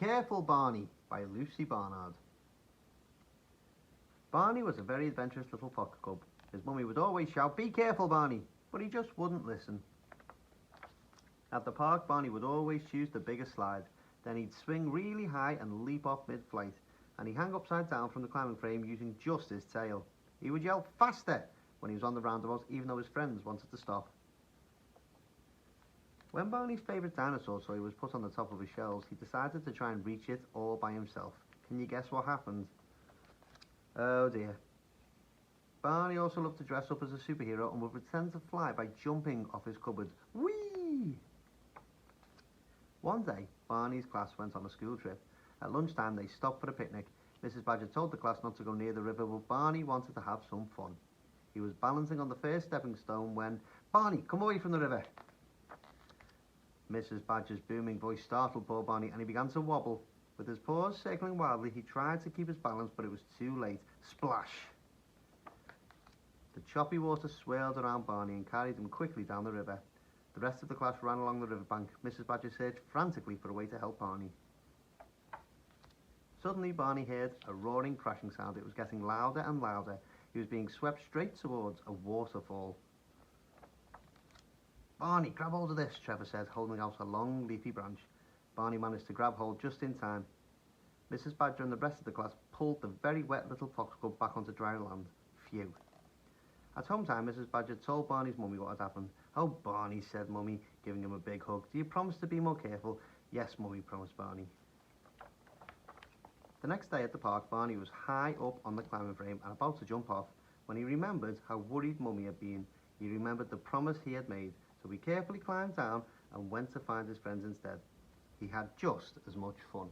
Careful, Barney by Lucy Barnard. Barney was a very adventurous little fox cub. His mummy would always shout, "Be careful, Barney," but he just wouldn't listen. At the park, Barney would always choose the biggest slide. Then he'd swing really high and leap off mid-flight, and he'd hang upside down from the climbing frame using just his tail. He would yell faster when he was on the roundabout, even though his friends wanted to stop. When Barney's favourite dinosaur toy was put on the top of his shelves, he decided to try and reach it all by himself. Can you guess what happened? Oh dear. Barney also loved to dress up as a superhero and would pretend to fly by jumping off his cupboard. Whee! One day, Barney's class went on a school trip. At lunchtime, they stopped for a picnic. Mrs. Badger told the class not to go near the river, but Barney wanted to have some fun. He was balancing on the first stepping stone when, "Barney, come away from the river!" Mrs. Badger's booming voice startled poor Barney, and he began to wobble. With his paws circling wildly, he tried to keep his balance, but it was too late. Splash! The choppy water swirled around Barney and carried him quickly down the river. The rest of the class ran along the riverbank. Mrs. Badger searched frantically for a way to help Barney. Suddenly, Barney heard a roaring, crashing sound. It was getting louder and louder. He was being swept straight towards a waterfall. "Barney, grab hold of this," Trevor said, holding out a long, leafy branch. Barney managed to grab hold just in time. Mrs. Badger and the rest of the class pulled the very wet little fox cub back onto dry land. Phew. At home time, Mrs. Badger told Barney's mummy what had happened. "Oh, Barney," said Mummy, giving him a big hug. "Do you promise to be more careful?" "Yes, Mummy," promised Barney. The next day at the park, Barney was high up on the climbing frame and about to jump off when he remembered how worried Mummy had been. He remembered the promise he had made, so he carefully climbed down and went to find his friends instead. He had just as much fun.